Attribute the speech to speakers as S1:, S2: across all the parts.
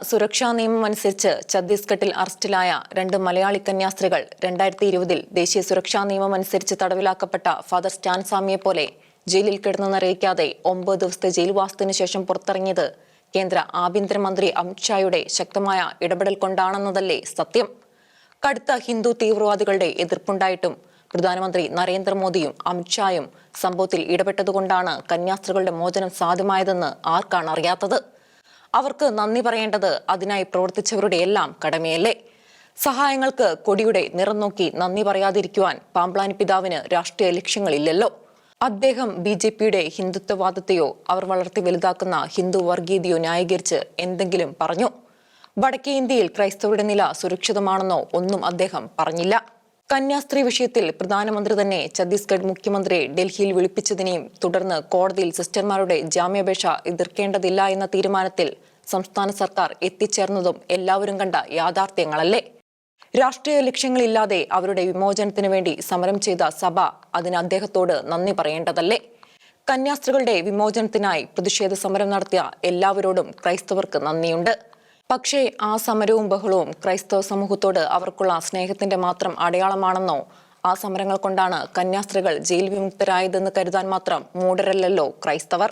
S1: സുരക്ഷാ നിയമം അനുസരിച്ച് ഛത്തീസ്ഗഡിൽ അറസ്റ്റിലായ 2 മലയാളി കന്യാസ്ത്രീകൾ 2020 ദേശീയ സുരക്ഷാ നിയമം അനുസരിച്ച് തടവിലാക്കപ്പെട്ട ഫാദർ സ്റ്റാൻ സ്വാമിയെ പോലെ ജയിലിൽ കിടന്നറിയിക്കാതെ 9 ദിവസത്തെ ജയിൽവാസത്തിനു ശേഷം പുറത്തിറങ്ങിയത് കേന്ദ്ര ആഭ്യന്തരമന്ത്രി അമിത്ഷായുടെ ശക്തമായ ഇടപെടൽ കൊണ്ടാണെന്നതല്ലേ സത്യം. കടുത്ത ഹിന്ദു തീവ്രവാദികളുടെ എതിർപ്പുണ്ടായിട്ടും പ്രധാനമന്ത്രി നരേന്ദ്രമോദിയും അമിത്ഷായും സംഭവത്തിൽ ഇടപെട്ടതുകൊണ്ടാണ് കന്യാസ്ത്രീകളുടെ മോചനം സാധ്യമായതെന്ന് ആർക്കാണ് അറിയാത്തത്? അവർക്ക് നന്ദി പറയേണ്ടത് അതിനായി പ്രവർത്തിച്ചവരുടെ എല്ലാം കടമയല്ലേ? സഹായങ്ങൾക്ക് കൊടിയുടെ നിറം നോക്കി നന്ദി പറയാതിരിക്കുവാൻ പാമ്പ്ലാനി പിതാവിന് രാഷ്ട്രീയ ലക്ഷ്യങ്ങളില്ലല്ലോ. അദ്ദേഹം BJPയുടെ ഹിന്ദുത്വവാദത്തെയോ അവർ വളർത്തി വലുതാക്കുന്ന ഹിന്ദു വർഗീയതയോ ന്യായീകരിച്ച് എന്തെങ്കിലും പറഞ്ഞു? വടക്കേ ഇന്ത്യയിൽ ക്രൈസ്തവരുടെ നില സുരക്ഷിതമാണെന്നോ ഒന്നും അദ്ദേഹം പറഞ്ഞില്ല. കന്യാസ്ത്രീ വിഷയത്തിൽ പ്രധാനമന്ത്രി തന്നെ ഛത്തീസ്ഗഡ് മുഖ്യമന്ത്രിയെ ഡൽഹിയിൽ വിളിപ്പിച്ചതിനെയും തുടർന്ന് കോടതിയിൽ സിസ്റ്റർമാരുടെ ജാമ്യാപേക്ഷ എതിർക്കേണ്ടതില്ല എന്ന തീരുമാനത്തിൽ സംസ്ഥാന സർക്കാർ എത്തിച്ചേർന്നതും എല്ലാവരും കണ്ട യാഥാർത്ഥ്യങ്ങളല്ലേ? രാഷ്ട്രീയ ലക്ഷ്യങ്ങളില്ലാതെ അവരുടെ വിമോചനത്തിനു വേണ്ടി സമരം ചെയ്ത സഭ അതിന് അദ്ദേഹത്തോട് നന്ദി പറയേണ്ടതല്ലേ? കന്യാസ്ത്രീകളുടെ വിമോചനത്തിനായി പ്രതിഷേധ സമരം നടത്തിയ എല്ലാവരോടും ക്രൈസ്തവർക്ക് നന്ദിയുണ്ട്. പക്ഷേ ആ സമരവും ബഹളവും ക്രൈസ്തവ സമൂഹത്തോട് അവർക്കുള്ള സ്നേഹത്തിന്റെ മാത്രം അടയാളമാണെന്നോ ആ സമരങ്ങൾ കൊണ്ടാണ് കന്യാസ്ത്രീകൾ ജയിൽ വിമുക്തരായതെന്ന് കരുതാൻ മാത്രം മൂഢരല്ലല്ലോ ക്രൈസ്തവർ.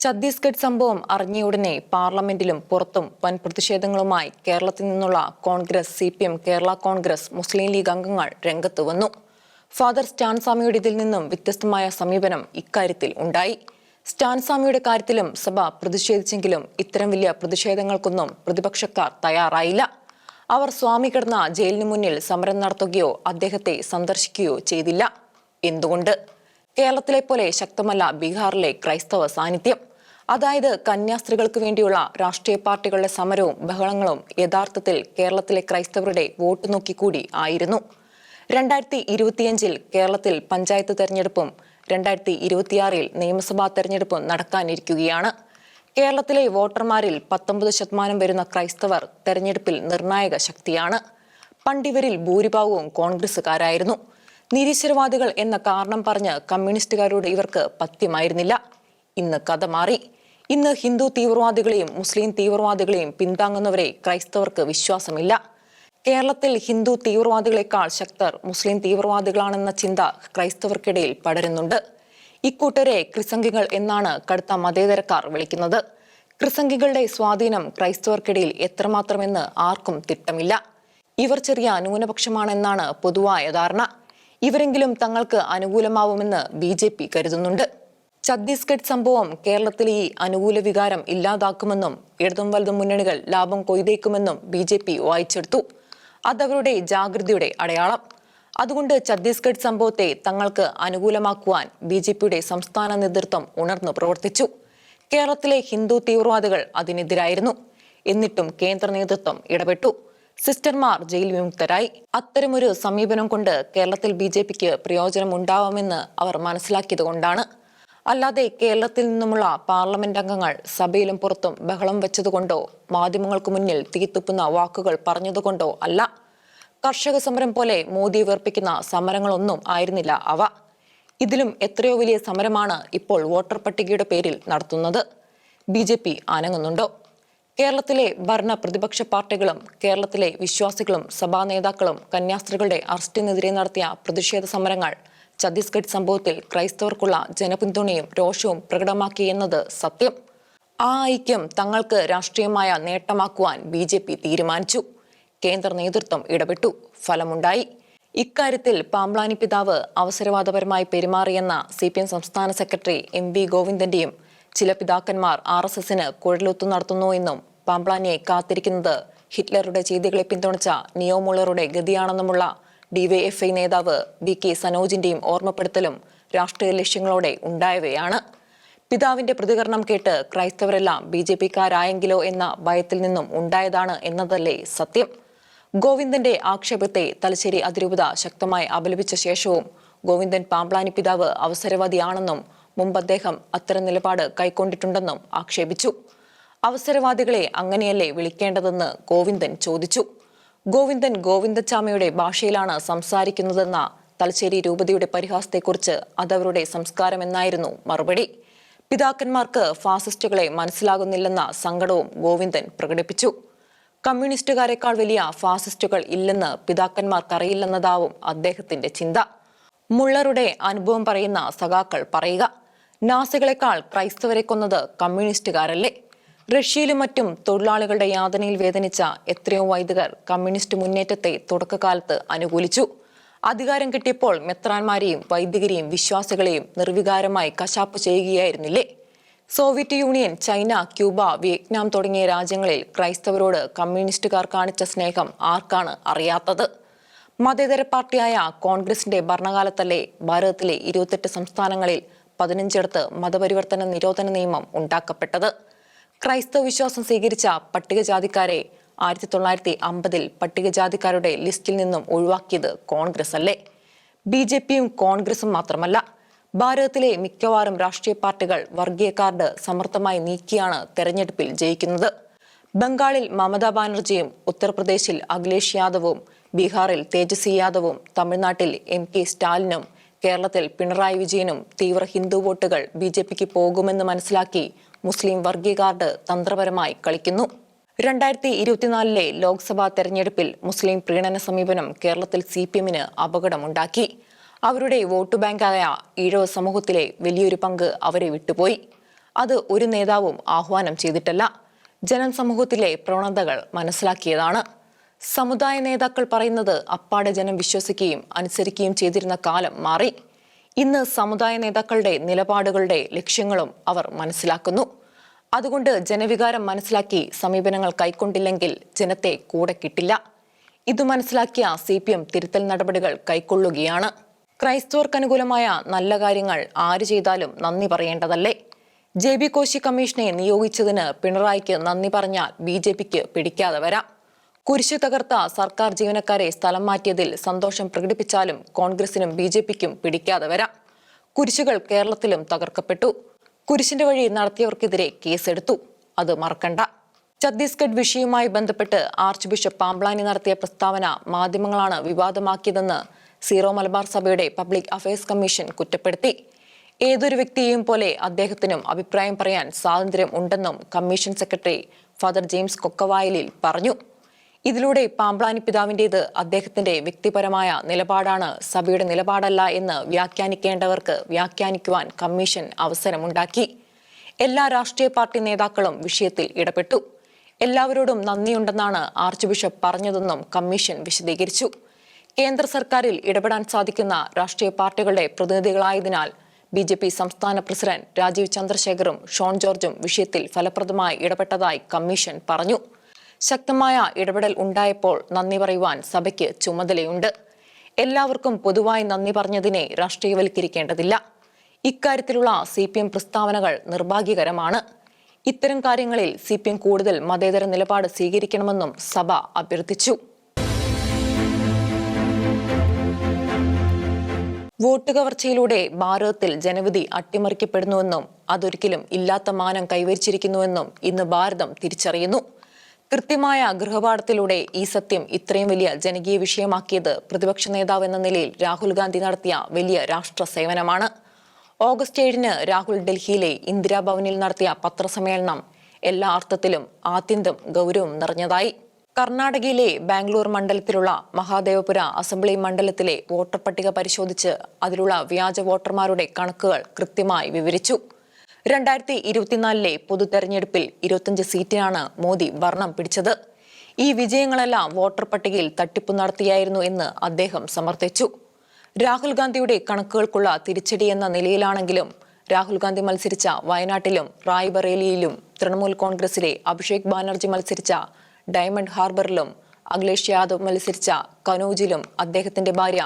S1: ഛത്തീസ്ഗഡ് സംഭവം അറിഞ്ഞയുടനെ പാർലമെന്റിലും പുറത്തും വൻ പ്രതിഷേധങ്ങളുമായി കേരളത്തിൽ നിന്നുള്ള കോൺഗ്രസ്, CPM, കേരള കോൺഗ്രസ്, മുസ്ലിം ലീഗ് അംഗങ്ങൾ രംഗത്ത് വന്നു. ഫാദർ സ്റ്റാൻ സ്വാമിയുടെ ഇതിൽ നിന്നും വ്യത്യസ്തമായ സമീപനം ഇക്കാര്യത്തിൽ ഉണ്ടായി. സ്റ്റാൻ സ്വാമിയുടെ കാര്യത്തിലും സഭ പ്രതിഷേധിച്ചെങ്കിലും ഇത്തരം വലിയ പ്രതിഷേധങ്ങൾക്കൊന്നും പ്രതിപക്ഷക്കാർ തയ്യാറായില്ല. അവർ സ്വാമി കിടന്ന ജയിലിന് മുന്നിൽ സമരം നടത്തുകയോ അദ്ദേഹത്തെ സന്ദർശിക്കുകയോ ചെയ്തില്ല. എന്തുകൊണ്ട്? കേരളത്തിലെ പോലെ ശക്തമല്ല ബീഹാറിലെ ക്രൈസ്തവ സാന്നിധ്യം. അതായത് കന്യാസ്ത്രീകൾക്ക് വേണ്ടിയുള്ള രാഷ്ട്രീയ പാർട്ടികളുടെ സമരവും ബഹളങ്ങളും യഥാർത്ഥത്തിൽ കേരളത്തിലെ ക്രൈസ്തവരുടെ വോട്ട് നോക്കിക്കൂടി ആയിരുന്നു. 2025 കേരളത്തിൽ പഞ്ചായത്ത് തെരഞ്ഞെടുപ്പും 2026 നിയമസഭാ തെരഞ്ഞെടുപ്പും നടക്കാനിരിക്കുകയാണ്. കേരളത്തിലെ വോട്ടർമാരിൽ 19% വരുന്ന ക്രൈസ്തവർ തെരഞ്ഞെടുപ്പിൽ നിർണായക ശക്തിയാണ്. പണ്ടിവരിൽ ഭൂരിഭാഗവും കോൺഗ്രസുകാരായിരുന്നു. നിരീശ്വരവാദികൾ എന്ന കാരണം പറഞ്ഞ് കമ്മ്യൂണിസ്റ്റുകാരോട് ഇവർക്ക് പഥ്യമായിരുന്നില്ല. ഇന്ന് കഥ മാറി. ഇന്ന് ഹിന്ദു തീവ്രവാദികളെയും മുസ്ലിം തീവ്രവാദികളെയും പിന്താങ്ങുന്നവരെ ക്രൈസ്തവർക്ക് വിശ്വാസമില്ല. കേരളത്തിൽ ഹിന്ദു തീവ്രവാദികളെക്കാൾ ശക്തർ മുസ്ലിം തീവ്രവാദികളാണെന്ന ചിന്ത ക്രൈസ്തവർക്കിടയിൽ പടരുന്നുണ്ട്. ഇക്കൂട്ടരെ ക്രിസംഖികൾ എന്നാണ് കടുത്ത മതേതരക്കാർ വിളിക്കുന്നത്. ക്രിസംഖികളുടെ സ്വാധീനം ക്രൈസ്തവർക്കിടയിൽ എത്രമാത്രമെന്ന് ആർക്കും തിട്ടമില്ല. ഇവർ ചെറിയ ന്യൂനപക്ഷമാണെന്നാണ് പൊതുവായ ധാരണ. ഇവരെങ്കിലും തങ്ങൾക്ക് അനുകൂലമാവുമെന്ന് BJP കരുതുന്നുണ്ട്. ഛത്തീസ്ഗഡ് സംഭവം കേരളത്തിലെ ഈ അനുകൂല വികാരം ഇല്ലാതാക്കുമെന്നും ഇടതും വലതും മുന്നണികൾ ലാഭം കൊയ്തേക്കുമെന്നും BJP വായിച്ചെടുത്തു. അതവരുടെ ജാഗ്രതയുടെ അടയാളം. അതുകൊണ്ട് ഛത്തീസ്ഗഡ് സംഭവത്തെ തങ്ങൾക്ക് അനുകൂലമാക്കുവാൻ BJPയുടെ സംസ്ഥാന നേതൃത്വം ഉണർന്നു പ്രവർത്തിച്ചു. കേരളത്തിലെ ഹിന്ദു തീവ്രവാദികൾ അതിനെതിരായിരുന്നു. എന്നിട്ടും കേന്ദ്ര നേതൃത്വം ഇടപെട്ടു. സിസ്റ്റർമാർ ജയിൽ വിമുക്തരായി. അത്തരമൊരു സമീപനം കൊണ്ട് കേരളത്തിൽ BJPക്ക് പ്രയോജനമുണ്ടാവുമെന്ന് അവർ മനസ്സിലാക്കിയതുകൊണ്ടാണ്. അല്ലാതെ കേരളത്തിൽ നിന്നുമുള്ള പാർലമെന്റ് അംഗങ്ങൾ സഭയിലും പുറത്തും ബഹളം വെച്ചതുകൊണ്ടോ മാധ്യമങ്ങൾക്ക് മുന്നിൽ തീത്തുപ്പുന്ന വാക്കുകൾ പറഞ്ഞതുകൊണ്ടോ അല്ല. കർഷക സമരം പോലെ മോദിയെ വെറുപ്പിക്കുന്ന സമരങ്ങളൊന്നും ആയിരുന്നില്ല അവ. ഇതിലും എത്രയോ വലിയ സമരമാണ് ഇപ്പോൾ വോട്ടർ പട്ടികയുടെ പേരിൽ നടത്തുന്നത്. BJP അനങ്ങുന്നുണ്ടോ? കേരളത്തിലെ ഭരണ പ്രതിപക്ഷ പാർട്ടികളും കേരളത്തിലെ വിശ്വാസികളും സഭാ നേതാക്കളും കന്യാസ്ത്രീകളുടെ അറസ്റ്റിനെതിരെ നടത്തിയ പ്രതിഷേധ സമരങ്ങൾ ഛത്തീസ്ഗഡ് സംഭവത്തിൽ ക്രൈസ്തവർക്കുള്ള ജനപിന്തുണയും രോഷവും പ്രകടമാക്കി എന്നത് സത്യം. ആ ഐക്യം തങ്ങൾക്ക് രാഷ്ട്രീയമായ നേട്ടമാക്കുവാൻ BJP തീരുമാനിച്ചു. കേന്ദ്ര നേതൃത്വം ഇടപെട്ടു. ഫലമുണ്ടായി. ഇക്കാര്യത്തിൽ പാമ്പ്ലാനി പിതാവ് അവസരവാദപരമായി പെരുമാറിയെന്ന CPM സംസ്ഥാന സെക്രട്ടറി MV ഗോവിന്ദന്റെയും ചില പിതാക്കന്മാർ RSSന് കുഴലൂത്തു നടത്തുന്നു എന്നും പാമ്പ്ലാനിയെ കാത്തിരിക്കുന്നത് ഹിറ്റ്ലറുടെ ചെയ്തികളെ പിന്തുണച്ച നിയോ മുള്ളറുടെ ഗതിയാണെന്നുമുള്ള DYFI നേതാവ് BK സനോജിന്റെയും ഓർമ്മപ്പെടുത്തലും രാഷ്ട്രീയ ലക്ഷ്യങ്ങളോടെ ഉണ്ടായവയാണ്. പിതാവിന്റെ പ്രതികരണം കേട്ട് ക്രൈസ്തവരെല്ലാം BJPക്കാരായെങ്കിലോ എന്ന ഭയത്തിൽ നിന്നും ഉണ്ടായതാണ് എന്നതല്ലേ സത്യം. ഗോവിന്ദന്റെ ആക്ഷേപത്തെ തലശ്ശേരി അതിരൂപത ശക്തമായി അപലപിച്ച ശേഷവും ഗോവിന്ദൻ പാമ്പ്ലാനി പിതാവ് അവസരവാദിയാണെന്നും മുമ്പ് അദ്ദേഹം അത്തരം നിലപാട് കൈക്കൊണ്ടിട്ടുണ്ടെന്നും ആക്ഷേപിച്ചു. അവസരവാദികളെ അങ്ങനെയല്ലേ വിളിക്കേണ്ടതെന്ന് ഗോവിന്ദൻ ചോദിച്ചു. ഗോവിന്ദൻ ഗോവിന്ദച്ചാമിയുടെ ഭാഷയിലാണ് സംസാരിക്കുന്നതെന്ന തലശ്ശേരി രൂപതയുടെ പരിഹാസത്തെക്കുറിച്ച് അതവരുടെ സംസ്കാരമെന്നായിരുന്നു മറുപടി. പിതാക്കന്മാർക്ക് ഫാസിസ്റ്റുകളെ മനസ്സിലാകുന്നില്ലെന്ന സങ്കടവും ഗോവിന്ദൻ പ്രകടിപ്പിച്ചു. കമ്മ്യൂണിസ്റ്റുകാരെക്കാൾ വലിയ ഫാസിസ്റ്റുകൾ ഇല്ലെന്ന് പിതാക്കന്മാർക്കറിയില്ലെന്നതാവും അദ്ദേഹത്തിന്റെ ചിന്ത. മുള്ളറുടെ അനുഭവം പറയുന്ന സഖാക്കൾ പറയുക, നാസികളെക്കാൾ ക്രൈസ്തവരെ കൊന്നത് കമ്മ്യൂണിസ്റ്റുകാരല്ലേ? റഷ്യയിലും മറ്റും തൊഴിലാളികളുടെ യാതനയിൽ വേദനിച്ച എത്രയോ വൈദികർ കമ്മ്യൂണിസ്റ്റ് മുന്നേറ്റത്തെ തുടക്കകാലത്ത് അനുകൂലിച്ചു. അധികാരം കിട്ടിയപ്പോൾ മെത്രാന്മാരെയും വൈദികരെയും വിശ്വാസികളെയും നിർവികാരമായി കശാപ്പ് ചെയ്യുകയായിരുന്നില്ലേ? Soviet Union, China, Cuba, Vietnam തുടങ്ങിയ രാജ്യങ്ങളിൽ ക്രൈസ്തവരോട് കമ്മ്യൂണിസ്റ്റുകാർ കാണിച്ച സ്നേഹം ആർക്കാണ് അറിയാത്തത്? മതേതര പാർട്ടിയായ കോൺഗ്രസിന്റെ ഭരണകാലത്തല്ലേ ഭാരതത്തിലെ 28 സംസ്ഥാനങ്ങളിൽ 15 മതപരിവർത്തന നിരോധന നിയമം ഉണ്ടാക്കപ്പെട്ടത്? ക്രൈസ്തവ വിശ്വാസം സ്വീകരിച്ച പട്ടികജാതിക്കാരെ 1950 പട്ടികജാതിക്കാരുടെ ലിസ്റ്റിൽ നിന്നും ഒഴിവാക്കിയത് കോൺഗ്രസ് അല്ലേ? BJPയും കോൺഗ്രസും മാത്രമല്ല, ഭാരതത്തിലെ മിക്കവാറും രാഷ്ട്രീയ പാർട്ടികൾ വർഗീയ കാർഡ് സമർത്ഥമായി നീക്കിയാണ് തെരഞ്ഞെടുപ്പിൽ ജയിക്കുന്നത്. ബംഗാളിൽ മമതാ ബാനർജിയും, ഉത്തർപ്രദേശിൽ അഖിലേഷ് യാദവും, ബീഹാറിൽ തേജസ്വി യാദവും, തമിഴ്നാട്ടിൽ MK സ്റ്റാലിനും, കേരളത്തിൽ പിണറായി വിജയനും തീവ്ര ഹിന്ദു വോട്ടുകൾ BJPക്ക് പോകുമെന്ന് മനസ്സിലാക്കി മുസ്ലിം വർഗീയ കാർഡ് തന്ത്രപരമായി കളിക്കുന്നു. 2024 ലോക്സഭാ തെരഞ്ഞെടുപ്പിൽ മുസ്ലിം പ്രീണന സമീപനം കേരളത്തിൽ CPMന് അപകടമുണ്ടാക്കി. അവരുടെ വോട്ട് ബാങ്കായ ഈഴവ സമൂഹത്തിലെ വലിയൊരു പങ്ക് അവരെ വിട്ടുപോയി. അത് ഒരു നേതാവും ആഹ്വാനം ചെയ്തിട്ടല്ല, ജനം സമൂഹത്തിലെ പ്രവണതകൾ മനസ്സിലാക്കിയതാണ്. സമുദായ നേതാക്കൾ പറയുന്നത് അപ്പാടെ ജനം വിശ്വസിക്കുകയും അനുസരിക്കുകയും ചെയ്തിരുന്ന കാലം മാറി. ഇന്ന് സമുദായ നേതാക്കളുടെ നിലപാടുകളുടെ ലക്ഷ്യങ്ങളും അവർ മനസ്സിലാക്കുന്നു. അതുകൊണ്ട് ജനവികാരം മനസ്സിലാക്കി സമീപനങ്ങൾ കൈക്കൊണ്ടില്ലെങ്കിൽ ജനത്തെ കൂടെ കിട്ടില്ല. ഇത് മനസ്സിലാക്കിയ CPM തിരുത്തൽ നടപടികൾ കൈക്കൊള്ളുകയാണ്. ക്രൈസ്തവർക്കനുകൂലമായ നല്ല കാര്യങ്ങൾ ആര് ചെയ്താലും നന്ദി പറയേണ്ടതല്ലേ? JB കോശി കമ്മീഷനെ നിയോഗിച്ചതിന് പിണറായിക്ക് നന്ദി പറഞ്ഞാൽ BJPക്ക് പിടിക്കാതെ വരാം. കുരിശു തകർത്ത സർക്കാർ ജീവനക്കാരെ സ്ഥലം മാറ്റിയതിൽ സന്തോഷം പ്രകടിപ്പിച്ചാലും കോൺഗ്രസിനും BJPക്കും പിടിക്കാതെ വരാം. കുരിശുകൾ കേരളത്തിലും തകർക്കപ്പെട്ടു. കുരിശിന്റെ വഴി നടത്തിയവർക്കെതിരെ കേസെടുത്തു. അത് മറക്കണ്ട. ഛത്തീസ്ഗഡ് വിഷയവുമായി ബന്ധപ്പെട്ട് ആർച്ച് ബിഷപ്പ് പാംബ്ലാനി നടത്തിയ പ്രസ്താവന മാധ്യമങ്ങളാണ് വിവാദമാക്കിയതെന്ന് സീറോ മലബാർ സഭയുടെ പബ്ലിക് അഫയേഴ്സ് കമ്മീഷൻ കുറ്റപ്പെടുത്തി. ഏതൊരു വ്യക്തിയെയും പോലെ അദ്ദേഹത്തിനും അഭിപ്രായം പറയാൻ സ്വാതന്ത്ര്യം ഉണ്ടെന്നും കമ്മീഷൻ സെക്രട്ടറി ഫാദർ ജെയിംസ് കൊക്കവായലിൽ പറഞ്ഞു. ഇതിലൂടെ പാംബ്ലാനി പിതാവിന്റേത് അദ്ദേഹത്തിന്റെ വ്യക്തിപരമായ നിലപാടാണ്, സഭയുടെ നിലപാടല്ല എന്ന് വ്യാഖ്യാനിക്കേണ്ടവർക്ക് വ്യാഖ്യാനിക്കുവാൻ കമ്മീഷൻ അവസരമുണ്ടാക്കി. എല്ലാ രാഷ്ട്രീയ പാർട്ടി നേതാക്കളും വിഷയത്തിൽ ഇടപെട്ടു. എല്ലാവരോടും നന്ദിയുണ്ടെന്നാണ് ആർച്ച് ബിഷപ്പ് പറഞ്ഞതെന്നും കമ്മീഷൻ വിശദീകരിച്ചു. കേന്ദ്ര സർക്കാരിൽ ഇടപെടാൻ സാധിക്കുന്ന രാഷ്ട്രീയ പാർട്ടികളുടെ പ്രതിനിധികളായതിനാൽ BJP സംസ്ഥാന പ്രസിഡന്റ് രാജീവ് ചന്ദ്രശേഖറും ഷോൺ ജോർജും വിഷയത്തിൽ ഫലപ്രദമായി ഇടപെട്ടതായി കമ്മീഷൻ പറഞ്ഞു. ശക്തമായ ഇടപെടൽ ഉണ്ടായപ്പോൾ നന്ദി പറയുവാൻ സഭയ്ക്ക് ചുമതലയുണ്ട്. എല്ലാവർക്കും പൊതുവായി നന്ദി പറഞ്ഞതിനെ രാഷ്ട്രീയവൽക്കരിക്കേണ്ടതില്ല. ഇക്കാര്യത്തിലുള്ള CPM പ്രസ്താവനകൾ നിർഭാഗ്യകരമാണ്. ഇത്തരം കാര്യങ്ങളിൽ CPM കൂടുതൽ മതേതര നിലപാട് സ്വീകരിക്കണമെന്നും സഭ അഭ്യർത്ഥിച്ചു. വോട്ട് കവർച്ചയിലൂടെ ഭാരതത്തിൽ ജനവിധി അട്ടിമറിക്കപ്പെടുന്നുവെന്നും അതൊരിക്കലും ഇല്ലാത്ത മാനം കൈവരിച്ചിരിക്കുന്നുവെന്നും ഇന്ന് ഭാരതം തിരിച്ചറിയുന്നു. കൃത്യമായ ഗൃഹപാഠത്തിലൂടെ ഈ സത്യം ഇത്രയും വലിയ ജനകീയ വിഷയമാക്കിയത് പ്രതിപക്ഷ നേതാവ് എന്ന നിലയിൽ രാഹുൽ ഗാന്ധി നടത്തിയ വലിയ രാഷ്ട്ര സേവനമാണ്. ഓഗസ്റ്റ് 7 രാഹുൽ ഡൽഹിയിലെ ഇന്ദിരാഭവനിൽ നടത്തിയ പത്രസമ്മേളനം എല്ലാ അർത്ഥത്തിലും ആത്യന്തം ഗൗരവം നിറഞ്ഞതായി. കർണാടകയിലെ ബാംഗ്ലൂർ മണ്ഡലത്തിലുള്ള മഹാദേവപുര അസംബ്ലി മണ്ഡലത്തിലെ വോട്ടർ പട്ടിക പരിശോധിച്ച് അതിലുള്ള വ്യാജ വോട്ടർമാരുടെ കണക്കുകൾ കൃത്യമായി വിവരിച്ചു. 2024 പൊതു തെരഞ്ഞെടുപ്പിൽ 25 സീറ്റിനാണ് മോദി ഭരണം പിടിച്ചത്. ഈ വിജയങ്ങളെല്ലാം വോട്ടർ പട്ടികയിൽ തട്ടിപ്പ് നടത്തിയായിരുന്നു എന്ന് അദ്ദേഹം സമർത്ഥിച്ചു. രാഹുൽ ഗാന്ധിയുടെ കണക്കുകൾക്കുള്ള തിരിച്ചടി എന്ന നിലയിലാണെങ്കിലും രാഹുൽ ഗാന്ധി മത്സരിച്ച വയനാട്ടിലും റായ്ബറേലിയിലും, തൃണമൂൽ കോൺഗ്രസിലെ അഭിഷേക് ബാനർജി മത്സരിച്ച ഡയമണ്ട് ഹാർബറിലും, അഖിലേഷ് യാദവ് മത്സരിച്ച കനൌജിലും, അദ്ദേഹത്തിന്റെ ഭാര്യ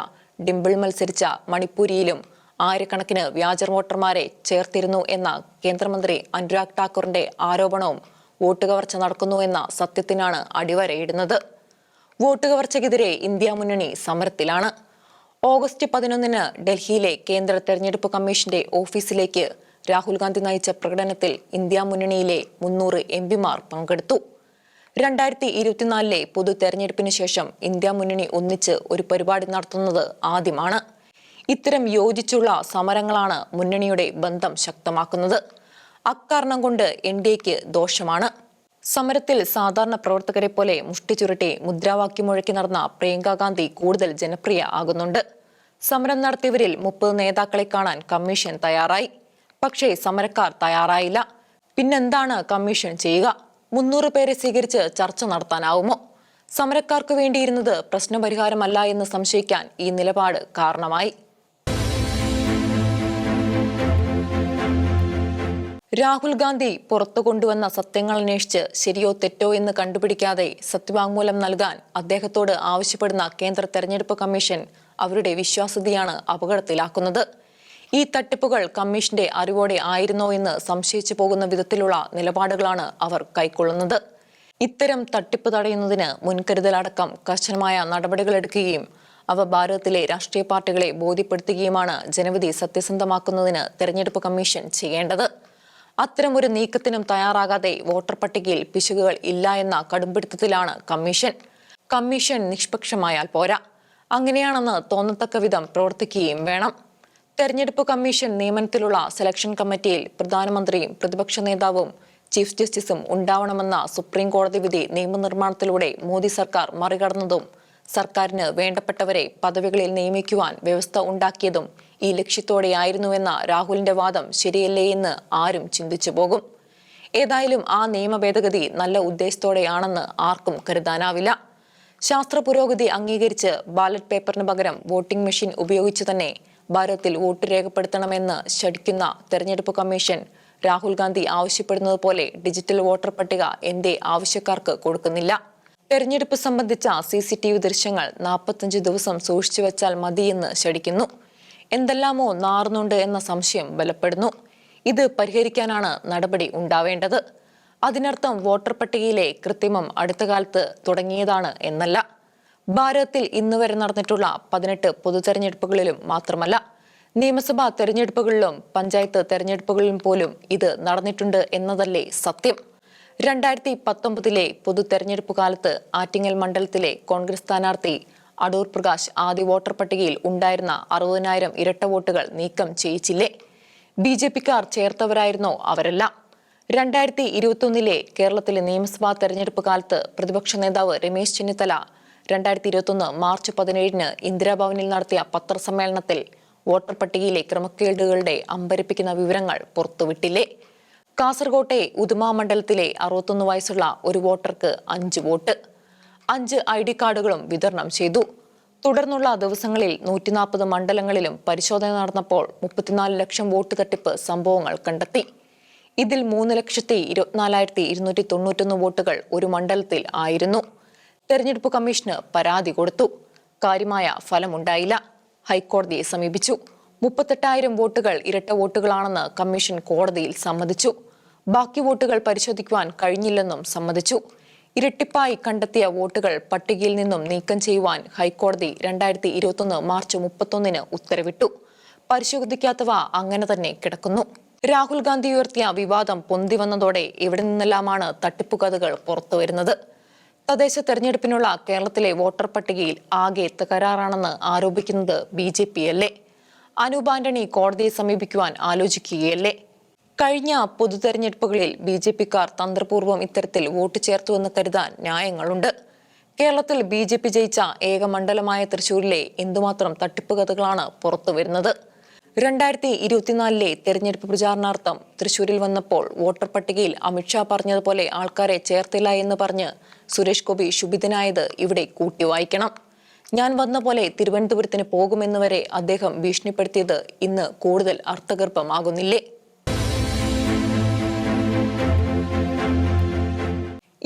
S1: ഡിംപിൾ മത്സരിച്ച മണിപ്പൂരിയിലും ആയിരക്കണക്കിന് വ്യാജ വോട്ടർമാരെ ചേർത്തിരുന്നു എന്ന കേന്ദ്രമന്ത്രി അനുരാഗ് ഠാക്കൂറിന്റെ ആരോപണവും വോട്ട് കവർച്ച നടക്കുന്നു എന്ന സത്യത്തിനാണ് അടിവരയിടുന്നത്. വോട്ട് കവർച്ചയ്ക്കെതിരെ ഇന്ത്യ മുന്നണി സമരത്തിലാണ്. ഓഗസ്റ്റ് 11 ഡൽഹിയിലെ കേന്ദ്ര തെരഞ്ഞെടുപ്പ് കമ്മീഷന്റെ ഓഫീസിലേക്ക് രാഹുൽ ഗാന്ധി നയിച്ച പ്രകടനത്തിൽ ഇന്ത്യ മുന്നണിയിലെ 300 MPമാർ പങ്കെടുത്തു. 2024 പൊതു തെരഞ്ഞെടുപ്പിന് ശേഷം ഇന്ത്യ മുന്നണി ഒന്നിച്ച് ഒരു പരിപാടി നടത്തുന്നത് ആദ്യമാണ്. ഇത്തരം യോജിച്ചുള്ള സമരങ്ങളാണ് മുന്നണിയുടെ ബന്ധം ശക്തമാക്കുന്നത്. അക്കാരണം കൊണ്ട് NDAക്ക് ദോഷമാണ്. സമരത്തിൽ സാധാരണ പ്രവർത്തകരെ പോലെ മുഷ്ടി ചുരുട്ടി മുദ്രാവാക്യം മുഴക്കി നടന്ന പ്രിയങ്ക ഗാന്ധി കൂടുതൽ ജനപ്രിയ ആകുന്നുണ്ട്. സമരം നടത്തിയവരിൽ 30 നേതാക്കളെ കാണാൻ കമ്മീഷൻ തയ്യാറായി. പക്ഷേ സമരക്കാർ തയ്യാറായില്ല. പിന്നെന്താണ് കമ്മീഷൻ ചെയ്യുക? 300 പേരെ സ്വീകരിച്ച് ചർച്ച നടത്താനാവുമോ? സമരക്കാർക്ക് വേണ്ടിയിരുന്നത് പ്രശ്നപരിഹാരമല്ല എന്ന് സംശയിക്കാൻ ഈ നിലപാട് കാരണമായി. രാഹുൽ ഗാന്ധി പുറത്തു കൊണ്ടുവന്ന സത്യങ്ങൾ അന്വേഷിച്ച് ശരിയോ തെറ്റോ എന്ന് കണ്ടുപിടിക്കാതെ സത്യവാങ്മൂലം നൽകാൻ അദ്ദേഹത്തോട് ആവശ്യപ്പെടുന്ന കേന്ദ്ര തെരഞ്ഞെടുപ്പ് കമ്മീഷൻ അവരുടെ വിശ്വാസ്യതയാണ് അപകടത്തിലാക്കുന്നത്. ഈ തട്ടിപ്പുകൾ കമ്മീഷന്റെ അറിവോടെ ആയിരുന്നോ എന്ന് സംശയിച്ചു പോകുന്ന വിധത്തിലുള്ള നിലപാടുകളാണ് അവർ കൈക്കൊള്ളുന്നത്. ഇത്തരം തട്ടിപ്പ് തടയുന്നതിന് മുൻകരുതലടക്കം കർശനമായ നടപടികളെടുക്കുകയും അവ ഭാരതത്തിലെ രാഷ്ട്രീയ പാർട്ടികളെ ബോധ്യപ്പെടുത്തുകയുമാണ് ജനവിധി സത്യസന്ധമാക്കുന്നതിന് തെരഞ്ഞെടുപ്പ് കമ്മീഷൻ ചെയ്യേണ്ടത്. അത്തരമൊരു നീക്കത്തിനും തയ്യാറാകാതെ വോട്ടർ പട്ടികയിൽ പിശകുകൾ ഇല്ല എന്ന കടുംപിടുത്തത്തിലാണ് കമ്മീഷൻ. കമ്മീഷൻ നിഷ്പക്ഷമായാൽ പോരാ, അങ്ങനെയാണെന്ന് തോന്നത്തക്ക വിധം പ്രവർത്തിക്കുകയും വേണം. തെരഞ്ഞെടുപ്പ് കമ്മീഷൻ നിയമനത്തിലുള്ള സെലക്ഷൻ കമ്മിറ്റിയിൽ പ്രധാനമന്ത്രിയും പ്രതിപക്ഷ നേതാവും ചീഫ് ജസ്റ്റിസും ഉണ്ടാവണമെന്ന സുപ്രീം കോടതി വിധി നിയമനിർമ്മാണത്തിലൂടെ മോദി സർക്കാർ മറികടന്നതും സർക്കാരിന് വേണ്ടപ്പെട്ടവരെ പദവികളിൽ നിയമിക്കുവാൻ വ്യവസ്ഥ ഉണ്ടാക്കിയതും ഈ ലക്ഷ്യത്തോടെയായിരുന്നുവെന്ന രാഹുലിന്റെ വാദം ശരിയല്ലേ എന്ന് ആരും ചിന്തിച്ചു പോകും. ഏതായാലും ആ നിയമ ഭേദഗതി നല്ല ഉദ്ദേശത്തോടെയാണെന്ന് ആർക്കും കരുതാനാവില്ല. ശാസ്ത്ര പുരോഗതി അംഗീകരിച്ച് ബാലറ്റ് പേപ്പറിന് പകരം വോട്ടിംഗ് മെഷീൻ ഉപയോഗിച്ച് തന്നെ ഭാരതത്തിൽ വോട്ട് രേഖപ്പെടുത്തണമെന്ന് ശഠിക്കുന്ന തെരഞ്ഞെടുപ്പ് കമ്മീഷൻ രാഹുൽ ഗാന്ധി ആവശ്യപ്പെടുന്നത് പോലെ ഡിജിറ്റൽ വോട്ടർ പട്ടിക എന്തേ ആവശ്യക്കാർക്ക് കൊടുക്കുന്നില്ല? തെരഞ്ഞെടുപ്പ് സംബന്ധിച്ച CCTV ദൃശ്യങ്ങൾ 45 ദിവസം സൂക്ഷിച്ചു വെച്ചാൽ മതിയെന്ന് ശഠിക്കുന്നു. എന്തെല്ലാമോ നാറുന്നുണ്ട് എന്ന സംശയം ബലപ്പെടുന്നു. ഇത് പരിഹരിക്കാനാണ് നടപടി ഉണ്ടാവേണ്ടത്. അതിനർത്ഥം വോട്ടർ പട്ടികയിലെ കൃത്രിമം അടുത്ത കാലത്ത് തുടങ്ങിയതാണ് എന്നല്ല. ഭാരതത്തിൽ ഇന്നുവരെ നടന്നിട്ടുള്ള 18 പൊതുതെരഞ്ഞെടുപ്പുകളിലും മാത്രമല്ല, നിയമസഭാ തെരഞ്ഞെടുപ്പുകളിലും പഞ്ചായത്ത് തെരഞ്ഞെടുപ്പുകളിലും പോലും ഇത് നടന്നിട്ടുണ്ട് എന്നതല്ലേ സത്യം. 2019 പൊതു തെരഞ്ഞെടുപ്പ് കാലത്ത് ആറ്റിങ്ങൽ മണ്ഡലത്തിലെ കോൺഗ്രസ് സ്ഥാനാർത്ഥി അടൂർ പ്രകാശ് ആദ്യ വോട്ടർ പട്ടികയിൽ ഉണ്ടായിരുന്ന 60,000 ഇരട്ട വോട്ടുകൾ നീക്കം ചെയ്യിച്ചില്ലേ? BJPക്കാർ ചേർത്തവരായിരുന്നോ അവരെല്ലാം? 2021 കേരളത്തിലെ നിയമസഭാ തെരഞ്ഞെടുപ്പ് കാലത്ത് പ്രതിപക്ഷ നേതാവ് രമേശ് ചെന്നിത്തല 2021 മാർച്ച് 17 ഇന്ദിരാഭവനിൽ നടത്തിയ പത്രസമ്മേളനത്തിൽ വോട്ടർ പട്ടികയിലെ ക്രമക്കേടുകളുടെ അമ്പരപ്പിക്കുന്ന വിവരങ്ങൾ പുറത്തുവിട്ടില്ലേ? കാസർകോട്ടെ ഉദുമ മണ്ഡലത്തിലെ 61 വയസ്സുള്ള ഒരു വോട്ടർക്ക് 5 വോട്ട്, 5 ID കാർഡുകളും വിതരണം ചെയ്തു. തുടർന്നുള്ള ദിവസങ്ങളിൽ 140 മണ്ഡലങ്ങളിലും പരിശോധന നടന്നപ്പോൾ 34 ലക്ഷം വോട്ട് തട്ടിപ്പ് സംഭവങ്ങൾ കണ്ടെത്തി. ഇതിൽ 3,24,291 വോട്ടുകൾ ഒരു മണ്ഡലത്തിൽ ആയിരുന്നു. തെരഞ്ഞെടുപ്പ് കമ്മീഷന് പരാതി കൊടുത്തു. കാര്യമായ ഫലമുണ്ടായില്ല. ഹൈക്കോടതിയെ സമീപിച്ചു. 38,000 വോട്ടുകൾ ഇരട്ട വോട്ടുകളാണെന്ന് കമ്മീഷൻ കോടതിയിൽ സമ്മതിച്ചു. ബാക്കി വോട്ടുകൾ പരിശോധിക്കുവാൻ കഴിഞ്ഞില്ലെന്നും സമ്മതിച്ചു. ഇരട്ടിപ്പായി കണ്ടെത്തിയ വോട്ടുകൾ പട്ടികയിൽ നിന്നും നീക്കം ചെയ്യുവാൻ ഹൈക്കോടതി 2021 മാർച്ച് 31 ഉത്തരവിട്ടു. പരിശോധിക്കാത്തവ അങ്ങനെ തന്നെ കിടക്കുന്നു. രാഹുൽ ഗാന്ധി ഉയർത്തിയ വിവാദം പൊന്തി വന്നതോടെ എവിടെ നിന്നെല്ലാമാണ് തട്ടിപ്പു കഥകൾ പുറത്തുവരുന്നത്. തദ്ദേശ തെരഞ്ഞെടുപ്പിനുള്ള കേരളത്തിലെ വോട്ടർ പട്ടികയിൽ ആകെ തകരാറാണെന്ന് ആരോപിക്കുന്നത് BJP അല്ലേ? അനൂപ് ആന്റണി കോടതിയെ സമീപിക്കുവാൻ ആലോചിക്കുകയല്ലേ? കഴിഞ്ഞ പൊതുതെരഞ്ഞെടുപ്പുകളിൽ BJPക്കാർ തന്ത്രപൂർവ്വം ഇത്തരത്തിൽ വോട്ട് ചേർത്തുവെന്ന് കരുതാൻ ന്യായങ്ങളുണ്ട്. കേരളത്തിൽ BJP ജയിച്ച ഏക മണ്ഡലമായ തൃശൂരിലെ എന്തുമാത്രം തട്ടിപ്പ് കഥകളാണ് പുറത്തുവരുന്നത്. 2024 തെരഞ്ഞെടുപ്പ് പ്രചാരണാർത്ഥം തൃശൂരിൽ വന്നപ്പോൾ വോട്ടർ പട്ടികയിൽ അമിത്ഷാ പറഞ്ഞതുപോലെ ആൾക്കാരെ ചേർത്തില്ല എന്ന് പറഞ്ഞ് സുരേഷ് ഗോപി ശുഭിതനായത് ഇവിടെ കൂട്ടിവായിക്കണം. ഞാൻ വന്ന പോലെ തിരുവനന്തപുരത്തിന് പോകുമെന്ന് വരെ അദ്ദേഹം ഭീഷണിപ്പെടുത്തിയത് ഇന്ന് കൂടുതൽ അർത്ഥഗർഭമാകുന്നില്ലേ?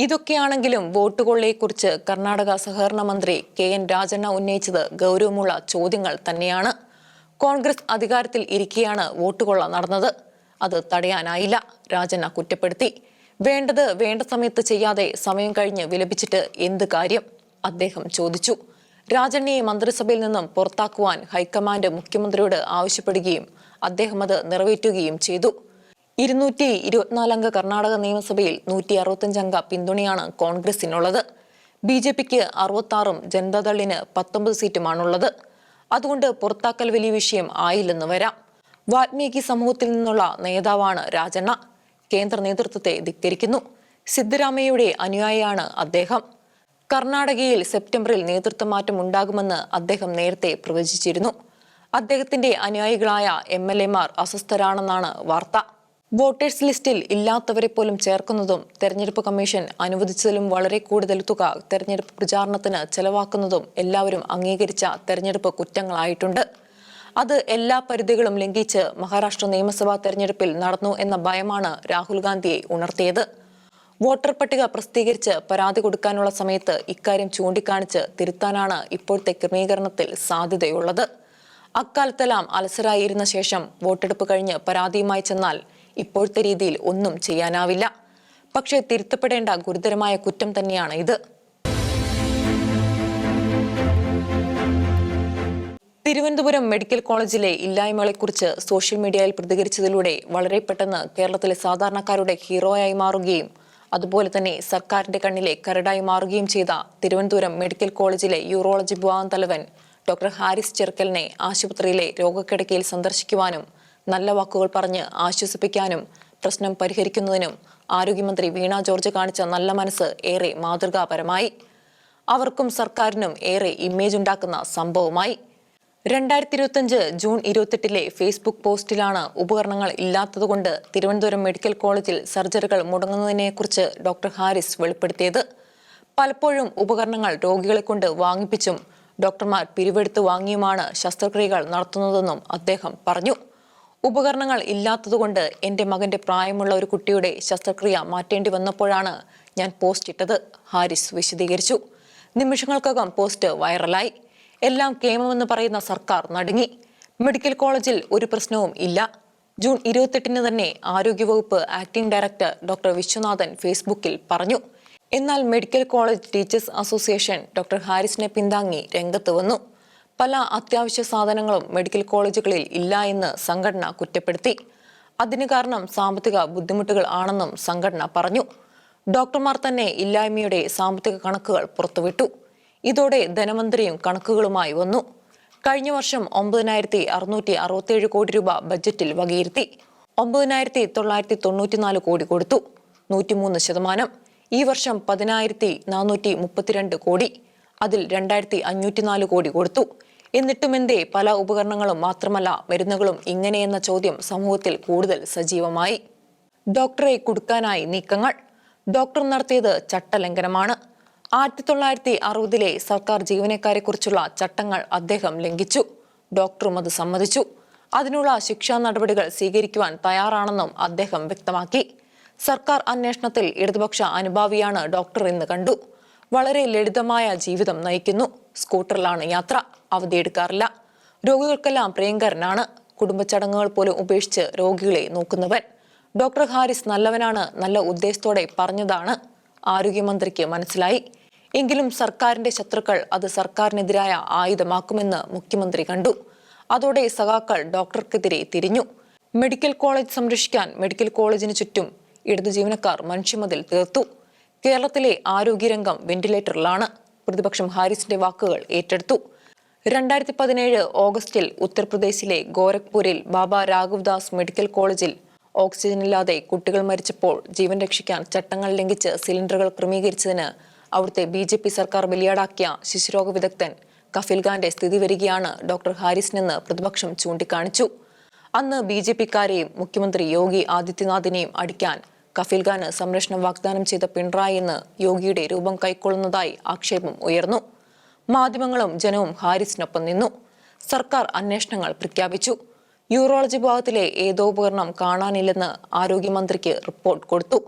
S1: ഇതൊക്കെയാണെങ്കിലും വോട്ട് കൊള്ളയെക്കുറിച്ച് കർണാടക സഹകരണ മന്ത്രി KN രാജണ്ണ ഉന്നയിച്ചത് ഗൗരവമുള്ള ചോദ്യങ്ങൾ തന്നെയാണ്. കോൺഗ്രസ് അധികാരത്തിൽ ഇരിക്കെയാണ് വോട്ട് കൊള്ള നടന്നത്. അത് തടയാനായില്ല, രാജണ്ണ കുറ്റപ്പെടുത്തി. വേണ്ടത് വേണ്ട സമയത്ത് ചെയ്യാതെ സമയം കഴിഞ്ഞ് വിലപിച്ചിട്ട് എന്ത് കാര്യം? അദ്ദേഹം ചോദിച്ചു. രാജണ്ണയെ മന്ത്രിസഭയിൽ നിന്നും പുറത്താക്കുവാൻ ഹൈക്കമാൻഡ് മുഖ്യമന്ത്രിയോട് ആവശ്യപ്പെടുകയും അദ്ദേഹം അത് നിറവേറ്റുകയും ചെയ്തു. 224 അംഗ കർണാടക നിയമസഭയിൽ 165 അംഗ പിന്തുണയാണ് കോൺഗ്രസിനുള്ളത്. BJPക്ക് 66ഉം ജനതാദളിന് 19 സീറ്റുമാണുള്ളത്. അതുകൊണ്ട് പുറത്താക്കൽ വലിയ വിഷയം ആയില്ലെന്ന് വരാം. വാൽമീകി സമൂഹത്തിൽ നിന്നുള്ള നേതാവാണ് രാജണ്ണ. കേന്ദ്ര നേതൃത്വത്തെ ധിക്കരിക്കുന്നു. സിദ്ധരാമയ്യയുടെ അനുയായിയാണ് അദ്ദേഹം. കർണാടകയിൽ സെപ്റ്റംബറിൽ നേതൃത്വമാറ്റം ഉണ്ടാകുമെന്ന് അദ്ദേഹം നേരത്തെ പ്രവചിച്ചിരുന്നു. അദ്ദേഹത്തിന്റെ അനുയായികളായ MLA-മാർ അസ്വസ്ഥരാണെന്നാണ് വാർത്ത. വോട്ടേഴ്സ് ലിസ്റ്റിൽ ഇല്ലാത്തവരെ പോലും ചേർക്കുന്നതും തെരഞ്ഞെടുപ്പ് കമ്മീഷൻ അനുവദിച്ചതിലും വളരെ കൂടുതൽ തുക തെരഞ്ഞെടുപ്പ് പ്രചാരണത്തിന് ചെലവാക്കുന്നതും എല്ലാവരും അംഗീകരിച്ച തെരഞ്ഞെടുപ്പ് കുറ്റങ്ങളായിട്ടുണ്ട്. അത് എല്ലാ പരിധികളും ലംഘിച്ച് മഹാരാഷ്ട്ര നിയമസഭാ തെരഞ്ഞെടുപ്പിൽ നടന്നു എന്ന ഭയമാണ് രാഹുൽ ഗാന്ധിയെ ഉണർത്തിയത്. വോട്ടർ പട്ടിക പ്രസിദ്ധീകരിച്ച് പരാതി കൊടുക്കാനുള്ള സമയത്ത് ഇക്കാര്യം ചൂണ്ടിക്കാണിച്ച് തിരുത്താനാണ് ഇപ്പോഴത്തെ ക്രമീകരണത്തിൽ സാധ്യതയുള്ളത്. അക്കാലത്തെല്ലാം അലസരായിരുന്ന ശേഷം വോട്ടെടുപ്പ് കഴിഞ്ഞ് പരാതിയുമായി ചെന്നാൽ ഇപ്പോഴത്തെ രീതിയിൽ ഒന്നും ചെയ്യാനാവില്ല. പക്ഷേ തിരുത്തപ്പെടേണ്ട ഗുരുതരമായ കുറ്റം തന്നെയാണ് ഇത്. തിരുവനന്തപുരം മെഡിക്കൽ കോളേജിലെ ഇല്ലായ്മകളെക്കുറിച്ച് സോഷ്യൽ മീഡിയയിൽ പ്രതികരിച്ചതിലൂടെ വളരെ പെട്ടെന്ന് കേരളത്തിലെ സാധാരണക്കാരുടെ ഹീറോയായി മാറുകയും അതുപോലെ തന്നെ സർക്കാരിന്റെ കണ്ണിലെ കരടായി മാറുകയും ചെയ്ത തിരുവനന്തപുരം മെഡിക്കൽ കോളേജിലെ യൂറോളജി വിഭാഗം തലവൻ ഡോക്ടർ ഹാരിസ് ചെർക്കലിനെ ആശുപത്രിയിലെ രോഗക്കിടക്കയിൽ സന്ദർശിക്കുവാനും നല്ല വാക്കുകൾ പറഞ്ഞ് ആശ്വസിപ്പിക്കാനും പ്രശ്നം പരിഹരിക്കുന്നതിനും ആരോഗ്യമന്ത്രി വീണ ജോർജ് കാണിച്ച നല്ല മനസ്സ് ഏറെ മാതൃകാപരമായി. അവർക്കും സർക്കാരിനും ഏറെ ഇമേജ് ഉണ്ടാക്കുന്ന സംഭവമായി. 2025 ജൂൺ 28 ഫേസ്ബുക്ക് പോസ്റ്റിലാണ് ഉപകരണങ്ങൾ ഇല്ലാത്തതുകൊണ്ട് തിരുവനന്തപുരം മെഡിക്കൽ കോളേജിൽ സർജറികൾ മുടങ്ങുന്നതിനെക്കുറിച്ച് ഡോക്ടർ ഹാരിസ് വെളിപ്പെടുത്തിയത്. പലപ്പോഴും ഉപകരണങ്ങൾ രോഗികളെ കൊണ്ട് വാങ്ങിപ്പിച്ചും ഡോക്ടർമാർ പിരിവെടുത്ത് വാങ്ങിയുമാണ് ശസ്ത്രക്രിയകൾ നടത്തുന്നതെന്നും അദ്ദേഹം പറഞ്ഞു. ഉപകരണങ്ങൾ ഇല്ലാത്തതുകൊണ്ട് എൻ്റെ മകന്റെ പ്രായമുള്ള ഒരു കുട്ടിയുടെ ശസ്ത്രക്രിയ മാറ്റേണ്ടി വന്നപ്പോഴാണ് ഞാൻ പോസ്റ്റ് ഇട്ടത്, ഹാരിസ് വിശദീകരിച്ചു. നിമിഷങ്ങൾക്കകം പോസ്റ്റ് വൈറലായി. എല്ലാം കേമമെന്ന് പറയുന്ന സർക്കാർ നടുങ്ങി. മെഡിക്കൽ കോളേജിൽ ഒരു പ്രശ്നവും ഇല്ല. ജൂൺ 28 തന്നെ ആരോഗ്യവകുപ്പ് ആക്ടിംഗ് ഡയറക്ടർ ഡോക്ടർ വിശ്വനാഥൻ ഫേസ്ബുക്കിൽ പറഞ്ഞു. എന്നാൽ medical college teachers association doctor ഹാരിസിനെ പിന്താങ്ങി രംഗത്ത് വന്നു. പല അത്യാവശ്യ സാധനങ്ങളും മെഡിക്കൽ കോളേജുകളിൽ ഇല്ല എന്ന് സംഘടന കുറ്റപ്പെടുത്തി. അതിന് കാരണം സാമ്പത്തിക ബുദ്ധിമുട്ടുകൾ ആണെന്നും സംഘടന പറഞ്ഞു. ഡോക്ടർമാർ തന്നെ ഇല്ലായ്മയുടെ സാമ്പത്തിക കണക്കുകൾ പുറത്തുവിട്ടു. ഇതോടെ ധനമന്ത്രിയും കണക്കുകളുമായി വന്നു. കഴിഞ്ഞ വർഷം 9,667 കോടി രൂപ ബജറ്റിൽ വകയിരുത്തി. 9,994 കോടി കൊടുത്തു, 103%. ഈ വർഷം 10,432 കോടി, അതിൽ 2,504 കോടി കൊടുത്തു. എന്നിട്ടും എന്തേ പല ഉപകരണങ്ങളും മാത്രമല്ല മരുന്നുകളും ഇങ്ങനെയെന്ന ചോദ്യം സമൂഹത്തിൽ കൂടുതൽ സജീവമായി. ഡോക്ടറെ കുടുക്കാനായി നീക്കങ്ങൾ. ഡോക്ടർ നടത്തിയത് ചട്ടലംഘനമാണ്. 1960 സർക്കാർ ജീവനക്കാരെക്കുറിച്ചുള്ള ചട്ടങ്ങൾ അദ്ദേഹം ലംഘിച്ചു. ഡോക്ടറും അത് സമ്മതിച്ചു. അതിനുള്ള ശിക്ഷാ നടപടികൾ സ്വീകരിക്കുവാൻ തയ്യാറാണെന്നും അദ്ദേഹം വ്യക്തമാക്കി. സർക്കാർ അന്വേഷണത്തിൽ ഇടതുപക്ഷ അനുഭാവിയാണ് ഡോക്ടർ എന്ന് കണ്ടു. വളരെ ലളിതമായ ജീവിതം നയിക്കുന്നു. സ്കൂട്ടറിലാണ് യാത്ര. അവധിയെടുക്കാറില്ല. രോഗികൾക്കെല്ലാം പ്രിയങ്കരനാണ്. കുടുംബച്ചടങ്ങുകൾ പോലും ഉപേക്ഷിച്ച് രോഗികളെ നോക്കുന്നവൻ. ഡോക്ടർ ഹാരിസ് നല്ലവനാണ്. നല്ല ഉദ്ദേശത്തോടെ പറഞ്ഞതാണ്. ആരോഗ്യമന്ത്രിക്ക് മനസ്സിലായി. എങ്കിലും സർക്കാരിന്റെ ശത്രുക്കൾ അത് സർക്കാരിനെതിരായ ആയുധമാക്കുമെന്ന് മുഖ്യമന്ത്രി കണ്ടു. അതോടെ സഖാക്കൾ ഡോക്ടർക്കെതിരെ തിരിഞ്ഞു. മെഡിക്കൽ കോളേജ് സംരക്ഷിക്കാൻ മെഡിക്കൽ കോളേജിന് ചുറ്റും ഇടതു ജീവനക്കാർ മനുഷ്യമതിൽ തീർത്തു. കേരളത്തിലെ ആരോഗ്യരംഗം വെന്റിലേറ്ററിലാണ്. പ്രതിപക്ഷം ഹാരിസിന്റെ വാക്കുകൾ ഏറ്റെടുത്തു. 2017 ഓഗസ്റ്റിൽ ഉത്തർപ്രദേശിലെ ഗോരഖ്പൂരിൽ ബാബ രാഘവ്ദാസ് മെഡിക്കൽ കോളേജിൽ ഓക്സിജനില്ലാതെ കുട്ടികൾ മരിച്ചപ്പോൾ ജീവൻ രക്ഷിക്കാൻ ചട്ടങ്ങൾ ലംഘിച്ച് സിലിണ്ടറുകൾ ക്രമീകരിച്ചതിന് അവിടുത്തെ BJP സർക്കാർ ബലിയാടാക്കിയ ശിശുരോഗ വിദഗ്ധൻ കഫീൽഖാന്റെ സ്ഥിതി വരികയാണ് ഡോക്ടർ ഹാരിസിനെന്ന് പ്രതിപക്ഷം ചൂണ്ടിക്കാണിച്ചു. അന്ന് BJP-ക്കാരെയും മുഖ്യമന്ത്രി യോഗി ആദിത്യനാഥിനെയും അടിക്കാൻ കഫീൽഖാന് സംരക്ഷണം വാഗ്ദാനം ചെയ്ത പിണറായി എന്ന് യോഗിയുടെ രൂപം കൈക്കൊള്ളുന്നതായി ആക്ഷേപം ഉയർന്നു. മാധ്യമങ്ങളും ജനവും ഹാരിസിനൊപ്പം നിന്നു. സർക്കാർ അന്വേഷണങ്ങൾ പ്രഖ്യാപിച്ചു. യൂറോളജി വിഭാഗത്തിലെ ഏതോ ഉപകരണം കാണാനില്ലെന്ന് ആരോഗ്യമന്ത്രിക്ക് റിപ്പോർട്ട് കൊടുത്തു.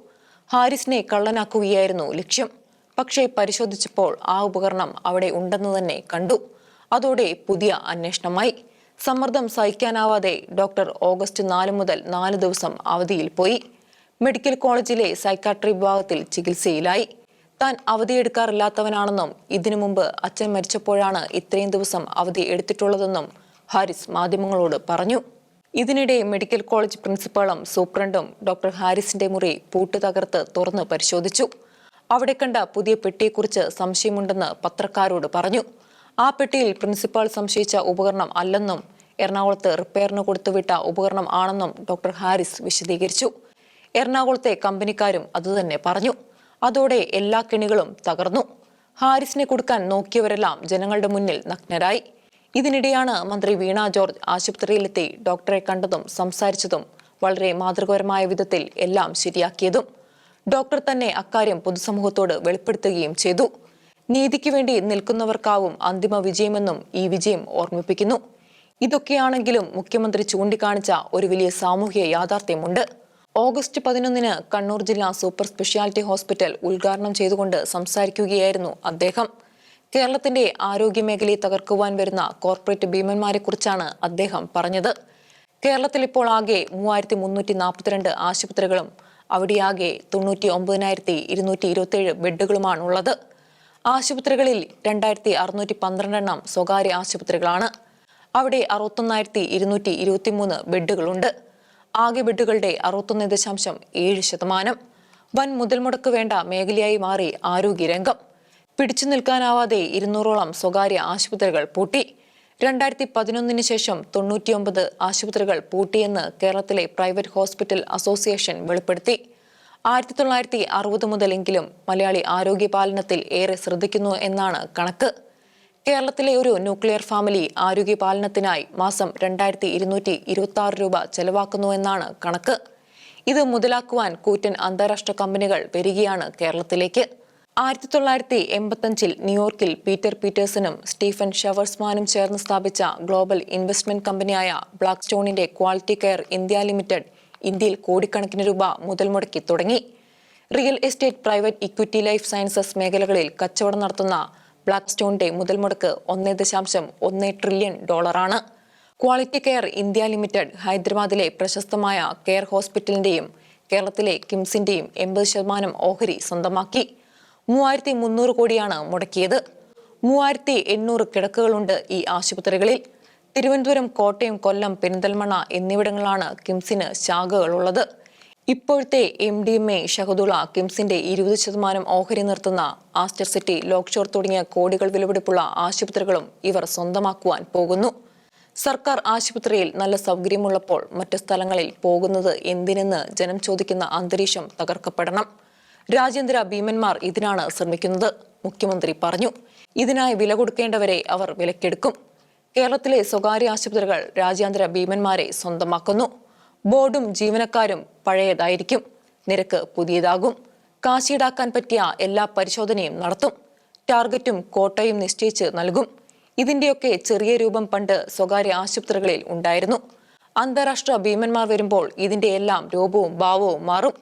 S1: ഹാരിസിനെ കള്ളനാക്കുകയായിരുന്നു ലക്ഷ്യം. പക്ഷേ പരിശോധിച്ചപ്പോൾ ആ ഉപകരണം അവിടെ ഉണ്ടെന്ന് തന്നെ കണ്ടു. അതോടെ പുതിയ അന്വേഷണമായി. സമ്മർദ്ദം സഹിക്കാനാവാതെ ഡോക്ടർ ഓഗസ്റ്റ് 4 മുതൽ 4 ദിവസം അവധിയിൽ പോയി. മെഡിക്കൽ കോളേജിലെ സൈക്കാട്രി വിഭാഗത്തിൽ ചികിത്സയിലായി. താൻ അവധിയെടുക്കാറില്ലാത്തവനാണെന്നും ഇതിനു മുമ്പ് അച്ഛൻ മരിച്ചപ്പോഴാണ് ഇത്രയും ദിവസം അവധി എടുത്തിട്ടുള്ളതെന്നും ഹാരിസ് മാധ്യമങ്ങളോട് പറഞ്ഞു. ഇതിനിടെ മെഡിക്കൽ കോളേജ് പ്രിൻസിപ്പാളും സൂപ്രണ്ടും ഡോക്ടർ ഹാരിസിന്റെ മുറി പൂട്ട് തകർത്ത് തുറന്ന് പരിശോധിച്ചു. അവിടെ കണ്ട പുതിയ പെട്ടിയെക്കുറിച്ച് സംശയമുണ്ടെന്ന് പത്രക്കാരോട് പറഞ്ഞു. ആ പെട്ടിയിൽ പ്രിൻസിപ്പാൾ സംശയിച്ച ഉപകരണം അല്ലെന്നും എറണാകുളത്ത് റിപ്പയറിന് കൊടുത്തുവിട്ട ഉപകരണം ആണെന്നും ഡോക്ടർ ഹാരിസ് വിശദീകരിച്ചു. എറണാകുളത്തെ കമ്പനിക്കാരും അതുതന്നെ പറഞ്ഞു. അതോടെ എല്ലാ കെണികളും തകർന്നു. ഹാരിസിനെ കൊടുക്കാൻ നോക്കിയവരെല്ലാം ജനങ്ങളുടെ മുന്നിൽ നഗ്നരായി. ഇതിനിടെയാണ് മന്ത്രി വീണ ജോർജ് ആശുപത്രിയിലെത്തി ഡോക്ടറെ കണ്ടതും സംസാരിച്ചതും വളരെ മാതൃകാപരമായ വിധത്തിൽ എല്ലാം ശരിയാക്കിയതും. ഡോക്ടർ തന്നെ അക്കാര്യം പൊതുസമൂഹത്തോട് വെളിപ്പെടുത്തുകയും ചെയ്തു. നീതിക്ക് വേണ്ടി നിൽക്കുന്നവർക്കാവും അന്തിമ വിജയമെന്നും ഈ വിജയം ഓർമ്മിപ്പിക്കുന്നു. ഇതൊക്കെയാണെങ്കിലും മുഖ്യമന്ത്രി ചൂണ്ടിക്കാണിച്ച ഒരു വലിയ സാമൂഹ്യ യാഥാർത്ഥ്യമുണ്ട്. ഓഗസ്റ്റ് 11 കണ്ണൂർ ജില്ലാ സൂപ്പർ സ്പെഷ്യാലിറ്റി ഹോസ്പിറ്റൽ ഉദ്ഘാടനം ചെയ്തുകൊണ്ട് സംസാരിക്കുകയായിരുന്നു അദ്ദേഹം. കേരളത്തിന്റെ ആരോഗ്യമേഖലയെ തകർക്കുവാൻ വരുന്ന കോർപ്പറേറ്റ് ഭീമന്മാരെ കുറിച്ചാണ് അദ്ദേഹം പറഞ്ഞത്. കേരളത്തിൽ ഇപ്പോൾ ആകെ 3342 ആശുപത്രികളും അവിടെയാകെ 99,227 ബെഡുകളുമാണുള്ളത്. ആശുപത്രികളിൽ 2612 എണ്ണം സ്വകാര്യ ആശുപത്രികളാണ്. അവിടെ 61,223 ബെഡുകളുണ്ട്. ആകെ ബെഡുകളുടെ 61.7%. വൻ മുതൽ മുടക്ക് വേണ്ട മേഖലയായി മാറി ആരോഗ്യരംഗം. പിടിച്ചു നിൽക്കാനാവാതെ 200ഓളം സ്വകാര്യ ആശുപത്രികൾ പൂട്ടി. 2011 ശേഷം 99 ആശുപത്രികൾ പൂട്ടിയെന്ന് കേരളത്തിലെ പ്രൈവറ്റ് ഹോസ്പിറ്റൽ അസോസിയേഷൻ വെളിപ്പെടുത്തി. 1960 മുതലെങ്കിലും മലയാളി ആരോഗ്യപാലനത്തിൽ ഏറെ ശ്രദ്ധിക്കുന്നു എന്നാണ് കണക്ക്. കേരളത്തിലെ ഒരു ന്യൂക്ലിയർ ഫാമിലി ആരോഗ്യപാലനത്തിനായി മാസം 2,226 രൂപ ചെലവാക്കുന്നു എന്നാണ് കണക്ക്. ഇത് മുതലാക്കുവാൻ കൂറ്റൻ അന്താരാഷ്ട്ര കമ്പനികൾ വരികയാണ് കേരളത്തിലേക്ക്. 1985 ന്യൂയോർക്കിൽ പീറ്റർ പീറ്റേഴ്സണും സ്റ്റീഫൻ ഷവേഴ്സ്മാനും ചേർന്ന് സ്ഥാപിച്ച ഗ്ലോബൽ ഇൻവെസ്റ്റ്മെന്റ് കമ്പനിയായ ബ്ലാക്ക് സ്റ്റോണിന്റെ ക്വാളിറ്റി കെയർ ഇന്ത്യ ലിമിറ്റഡ് ഇന്ത്യയിൽ കോടിക്കണക്കിന് രൂപ മുതൽ മുടക്കി തുടങ്ങി. Real estate, private equity, life sciences മേഖലകളിൽ കച്ചവടം നടത്തുന്ന ബ്ലാക്ക് സ്റ്റോണിന്റെ മുതൽ മുടക്ക് $1.1 trillion. Quality Care India Limited ഹൈദരാബാദിലെ പ്രശസ്തമായ കെയർ ഹോസ്പിറ്റലിന്റെയും കേരളത്തിലെ കിംസിന്റെയും 80% ഓഹരി സ്വന്തമാക്കി. 3,300 കോടിയാണ് മുടക്കിയത്. 3,800 കിടക്കുകളുണ്ട് ഈ ആശുപത്രികളിൽ. തിരുവനന്തപുരം, കോട്ടയം, കൊല്ലം, പെരിന്തൽമണ്ണ എന്നിവിടങ്ങളിലാണ് കിംസിന് ശാഖകളുള്ളത്. ഇപ്പോഴത്തെ MDMA ഷഹദുള്ള കിംസിന്റെ 20% ഓഹരി നിർത്തുന്ന ആസ്റ്റർ സിറ്റി, ലോക്ഷോർ തുടങ്ങിയ കോടികൾ വിലപിടിപ്പുള്ള ആശുപത്രികളും ഇവർ സ്വന്തമാക്കുവാൻ പോകുന്നു. സർക്കാർ ആശുപത്രിയിൽ നല്ല സൗകര്യമുള്ളപ്പോൾ മറ്റു സ്ഥലങ്ങളിൽ പോകുന്നത് എന്തിനെന്ന് ജനം ചോദിക്കുന്ന അന്തരീക്ഷം തകർക്കപ്പെടണം. രാജ്യാന്തര ഭീമന്മാർ ഇതിനാണ് ശ്രമിക്കുന്നത്, മുഖ്യമന്ത്രി പറഞ്ഞു. ഇതിനായി വില കൊടുക്കേണ്ടവരെ അവർ വിലക്കെടുക്കും. കേരളത്തിലെ സ്വകാര്യ ആശുപത്രികൾ രാജ്യാന്തര ഭീമന്മാരെ സ്വന്തമാക്കുന്നു. ബോർഡും ജീവനക്കാരും പഴയതായിരിക്കും, നിരക്ക് പുതിയതാകും. കാശീടാക്കാൻ പറ്റിയ എല്ലാ പരിശോധനയും നടത്തും. ടാർഗറ്റും കോട്ടയും നിശ്ചയിച്ച് നൽകും. ഇതിന്റെയൊക്കെ ചെറിയ രൂപം പണ്ട് സ്വകാര്യ ആശുപത്രികളിൽ ഉണ്ടായിരുന്നു. അന്താരാഷ്ട്ര ഭീമന്മാർ വരുമ്പോൾ ഇതിന്റെ എല്ലാം രൂപവും ഭാവവും മാറും.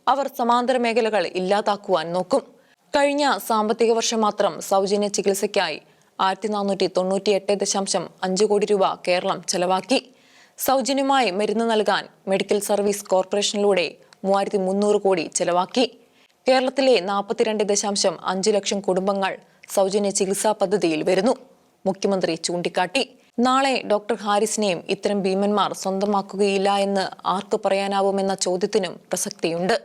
S1: അവർ സമാന്തര മേഖലകൾ ഇല്ലാതാക്കുവാൻ നോക്കും. കഴിഞ്ഞ സാമ്പത്തിക വർഷം മാത്രം സൗജന്യ ചികിത്സയ്ക്കായി 1,498.5 കോടി രൂപ കേരളം ചെലവാക്കി. സൗജന്യമായി മരുന്ന് നൽകാൻ മെഡിക്കൽ സർവീസ് കോർപ്പറേഷനിലൂടെ 3,300 കോടി ചെലവാക്കി. കേരളത്തിലെ 42.5 ലക്ഷം കുടുംബങ്ങൾ സൗജന്യ ചികിത്സാ പദ്ധതിയിൽ വരുന്നു, മുഖ്യമന്ത്രി ചൂണ്ടിക്കാട്ടി. നാളെ ഡോക്ടർ ഹാരിസിനെയും ഇത്തരം ഭീമന്മാർ സ്വന്തമാക്കുകയില്ല എന്ന് ആർക്ക് പറയാനാവുമെന്ന ചോദ്യത്തിനും പ്രസക്തിയുണ്ട്.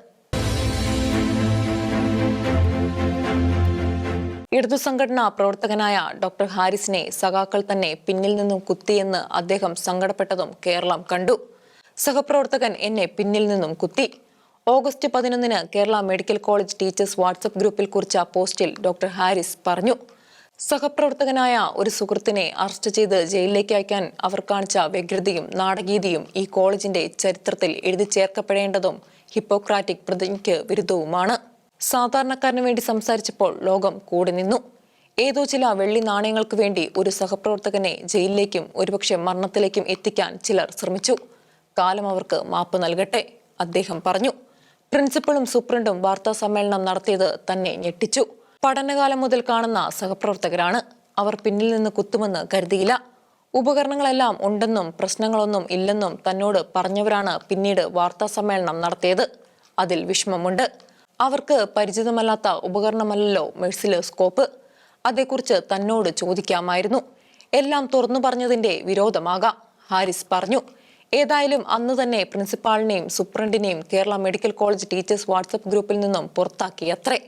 S1: ഇടതു സംഘടനാ പ്രവർത്തകനായ ഡോക്ടർ ഹാരിസിനെ സഖാക്കൾ തന്നെ പിന്നിൽ നിന്നും കുത്തിയെന്ന് അദ്ദേഹം സങ്കടപ്പെട്ടതും കേരളം കണ്ടു. സഹപ്രവർത്തകൻ എന്നെ പിന്നിൽ നിന്നും കുത്തി. August 11 Kerala medical college teachers WhatsApp ഗ്രൂപ്പിൽ കുറിച്ച പോസ്റ്റിൽ ഡോക്ടർ ഹാരിസ് പറഞ്ഞു. സഹപ്രവർത്തകനായ ഒരു സുഹൃത്തിനെ അറസ്റ്റ് ചെയ്ത് ജയിലിലേക്ക് അയക്കാൻ അവർ കാണിച്ച വ്യഗ്രതയും നാടകീയതയും ഈ കോളേജിന്റെ ചരിത്രത്തിൽ എഴുതി ചേർക്കപ്പെടേണ്ടതും ഹിപ്പോക്രാറ്റിക് പ്രതിജ്ഞയ്ക്ക് വിരുദ്ധവുമാണ്. സാധാരണക്കാരന് വേണ്ടി സംസാരിച്ചപ്പോൾ ലോകം കൂടെ നിന്നു. ഏതോ ചില വെള്ളി നാണയങ്ങൾക്ക് വേണ്ടി ഒരു സഹപ്രവർത്തകനെ ജയിലിലേക്കും ഒരുപക്ഷെ മരണത്തിലേക്കും എത്തിക്കാൻ ചിലർ ശ്രമിച്ചു. കാലം അവർക്ക് മാപ്പ് നൽകട്ടെ, അദ്ദേഹം പറഞ്ഞു. പ്രിൻസിപ്പളും സൂപ്രണ്ടും വാർത്താ സമ്മേളനം നടത്തിയത് തന്നെ ഞെട്ടിച്ചു. പഠനകാലം മുതൽ കാണുന്ന സഹപ്രവർത്തകരാണ്. അവർ പിന്നിൽ നിന്ന് കുത്തുമെന്ന് കരുതിയില്ല. ഉപകരണങ്ങളെല്ലാം ഉണ്ടെന്നും പ്രശ്നങ്ങളൊന്നും ഇല്ലെന്നും തന്നോട് പറഞ്ഞവരാണ് പിന്നീട് വാർത്താ സമ്മേളനം നടത്തിയത്. അതിൽ വിഷമമുണ്ട്. അവർക്ക് പരിചിതമല്ലാത്ത ഉപകരണമല്ലല്ലോ മെഴ്സിലോസ്കോപ്പ്. അതേക്കുറിച്ച് തന്നോട് ചോദിക്കാമായിരുന്നു. എല്ലാം തുറന്നു പറഞ്ഞതിന്റെ വിരോധമാകാം, ഹാരിസ് പറഞ്ഞു. ഏതായാലും അന്ന് തന്നെ പ്രിൻസിപ്പാളിനെയും സൂപ്രണ്ടിനെയും Kerala medical college teachers WhatsApp ഗ്രൂപ്പിൽ നിന്നും പുറത്താക്കിയത്രേ.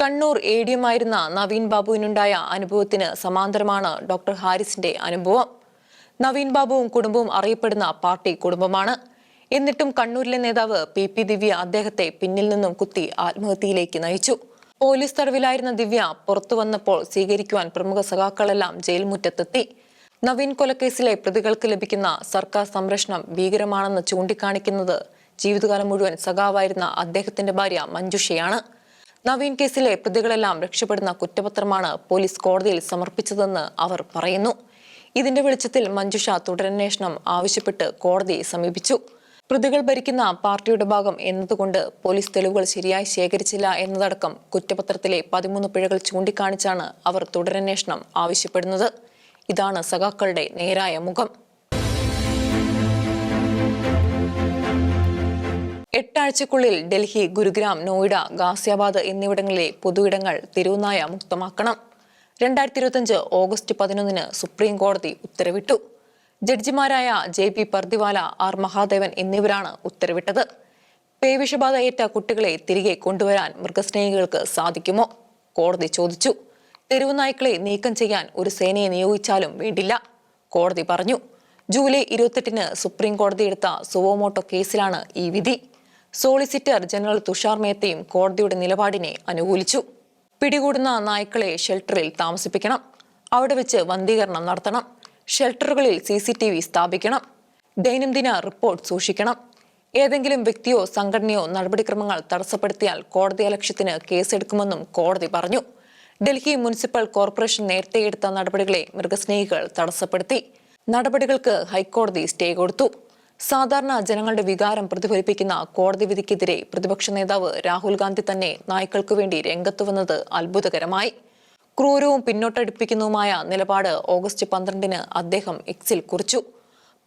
S1: കണ്ണൂർ ADM ആയിരുന്ന നവീൻ ബാബുവിനുണ്ടായ അനുഭവത്തിന് സമാന്തരമാണ് ഡോക്ടർ ഹാരിസിന്റെ അനുഭവം. നവീൻ ബാബുവും കുടുംബവും അറിയപ്പെടുന്ന പാർട്ടി കുടുംബമാണ്. എന്നിട്ടും കണ്ണൂരിലെ നേതാവ് PP ദിവ്യ അദ്ദേഹത്തെ പിന്നിൽ നിന്നും കുത്തി ആത്മഹത്യയിലേക്ക് നയിച്ചു. പോലീസ് തടവിലായിരുന്ന ദിവ്യ പുറത്തു വന്നപ്പോൾ സ്വീകരിക്കുവാൻ പ്രമുഖ സഖാക്കളെല്ലാം ജയിൽ മുറ്റത്തെത്തി. നവീൻ കൊലക്കേസിലെ പ്രതികൾക്ക് ലഭിക്കുന്ന സർക്കാർ സംരക്ഷണം ഭീകരമാണെന്ന് ചൂണ്ടിക്കാണിക്കുന്നത് ജീവിതകാലം മുഴുവൻ സഖാവായിരുന്ന അദ്ദേഹത്തിന്റെ ഭാര്യ മഞ്ജുഷയാണ്. നവീൻ കേസിലെ പ്രതികളെല്ലാം രക്ഷപ്പെടുന്ന കുറ്റപത്രമാണ് പോലീസ് കോടതിയിൽ സമർപ്പിച്ചതെന്ന് അവർ പറയുന്നു. ഇതിന്റെ വെളിച്ചത്തിൽ മഞ്ജുഷ തുടരന്വേഷണം ആവശ്യപ്പെട്ട് കോടതിയെ സമീപിച്ചു. പ്രതികൾ ഭരിക്കുന്ന പാർട്ടിയുടെ ഭാഗം എന്നതുകൊണ്ട് പോലീസ് തെളിവുകൾ ശരിയായി ശേഖരിച്ചില്ല എന്നതടക്കം കുറ്റപത്രത്തിലെ 13 പിഴകൾ ചൂണ്ടിക്കാണിച്ചാണ് അവർ തുടരന്വേഷണം ആവശ്യപ്പെടുന്നത്. ഇതാണ് സഖാക്കളുടെ നേരായ മുഖം. 8 ആഴ്ചക്കുള്ളിൽ ഡൽഹി, ഗുരുഗ്രാം, നോയിഡ, ഗാസിയാബാദ് എന്നിവിടങ്ങളിലെ പൊതുയിടങ്ങൾ തെരുവുനായ മുക്തമാക്കണം. 2025 ഓഗസ്റ്റ് 11 സുപ്രീം കോടതി ഉത്തരവിട്ടു. ജഡ്ജിമാരായ JP പർദിവാല, R മഹാദേവൻ എന്നിവരാണ് ഉത്തരവിട്ടത്. പേവിഷബാധ ഏറ്റ കുട്ടികളെ തിരികെ കൊണ്ടുവരാൻ മൃഗസ്നേഹികൾക്ക് സാധിക്കുമോ? കോടതി ചോദിച്ചു. തെരുവുനായ്ക്കളെ നീക്കം ചെയ്യാൻ ഒരു സേനയെ നിയോഗിച്ചാലും വേണ്ടില്ല, കോടതി പറഞ്ഞു. ജൂലൈ 28 സുപ്രീം കോടതി എടുത്ത സുവോമോട്ടോ കേസിലാണ് ഈ വിധി. സോളിസിറ്റർ ജനറൽ തുഷാർ മേത്തയും കോടതിയുടെ നിലപാടിനെ അനുകൂലിച്ചു. പിടികൂടുന്ന നായ്ക്കളെ ഷെൽട്ടറിൽ താമസിപ്പിക്കണം. അവിടെ വെച്ച് വന്ധീകരണം നടത്തണം. ഷെൽട്ടറുകളിൽ CCTV സ്ഥാപിക്കണം. ദൈനംദിന റിപ്പോർട്ട് സൂക്ഷിക്കണം. ഏതെങ്കിലും വ്യക്തിയോ സംഘടനയോ നടപടിക്രമങ്ങൾ തടസ്സപ്പെടുത്തിയാൽ കോടതിയലക്ഷ്യത്തിന് കേസെടുക്കുമെന്നും കോടതി പറഞ്ഞു. ഡൽഹി മുനിസിപ്പൽ കോർപ്പറേഷൻ നേരത്തെ എടുത്ത നടപടികളെ മൃഗസ്നേഹികൾ തടസ്സപ്പെടുത്തി. നടപടികൾക്ക് ഹൈക്കോടതി സ്റ്റേ കൊടുത്തു. സാധാരണ ജനങ്ങളുടെ വികാരം പ്രതിഫലിപ്പിക്കുന്ന കോടതി വിധിക്കെതിരെ പ്രതിപക്ഷ നേതാവ് രാഹുൽ ഗാന്ധി തന്നെ നായ്ക്കൾക്കു വേണ്ടി രംഗത്തുവന്നത് അത്ഭുതകരമായി. ക്രൂരവും പിന്നോട്ടടിപ്പിക്കുന്നതുമായ നിലപാട് ഓഗസ്റ്റ് 12 അദ്ദേഹം എക്സിൽ കുറിച്ചു.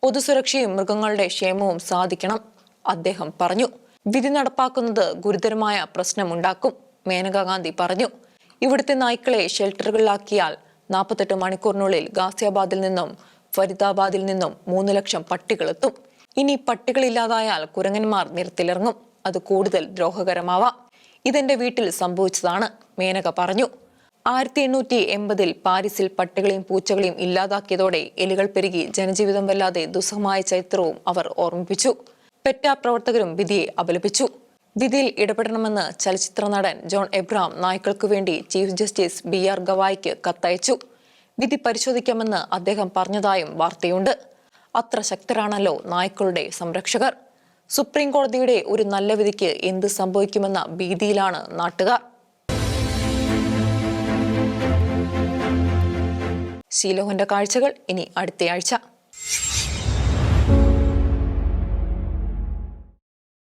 S1: പൊതുസുരക്ഷയും മൃഗങ്ങളുടെ ക്ഷേമവും സാധിക്കണം, അദ്ദേഹം പറഞ്ഞു. വിധി നടപ്പാക്കുന്നത് ഗുരുതരമായ പ്രശ്നമുണ്ടാക്കും, മേനകാ ഗാന്ധി പറഞ്ഞു. ഇവിടുത്തെ നായ്ക്കളെ ഷെൽട്ടറുകളിലാക്കിയാൽ 48 മണിക്കൂറിനുള്ളിൽ ഗാസിയാബാദിൽ നിന്നും ഫരീദാബാദിൽ നിന്നും 3 ലക്ഷം പട്ടികളെത്തും. ഇനി പട്ടികളില്ലാതായാൽ കുരങ്ങന്മാർ നിരത്തിലിറങ്ങും. അത് കൂടുതൽ ദ്രോഹകരമാവാം. ഇതെന്റെ വീട്ടിൽ സംഭവിച്ചതാണ്, മേനക പറഞ്ഞു. 1880 പാരീസിൽ പട്ടികളെയും പൂച്ചകളെയും ഇല്ലാതാക്കിയതോടെ എലികൾ പെരുകി ജനജീവിതം വല്ലാതെ ദുസ്സഹമായ ചരിത്രവും അവർ ഓർമ്മിപ്പിച്ചു. പെറ്റ പ്രവർത്തകരും വിധിയെ അപലപിച്ചു. വിധിയിൽ ഇടപെടണമെന്ന് ചലച്ചിത്ര നടൻ ജോൺ എബ്രഹാം നായ്ക്കൾക്കു വേണ്ടി ചീഫ് ജസ്റ്റിസ് BR ഗവായിക്ക് കത്തയച്ചു. വിധി പരിശോധിക്കാമെന്ന് അദ്ദേഹം പറഞ്ഞതായും വാർത്തയുണ്ട്. അത്ര ശക്തരാണല്ലോ നായ്ക്കളുടെ സംരക്ഷകർ. സുപ്രീം കോടതിയുടെ ഒരു നല്ല വിധിക്ക് എന്ത് സംഭവിക്കുമെന്ന ഭീതിയിലാണ് നാട്ടുകാർ. ഷീലോഹന്റെ കാഴ്ചകൾ ഇനി അടുത്തയാഴ്ച.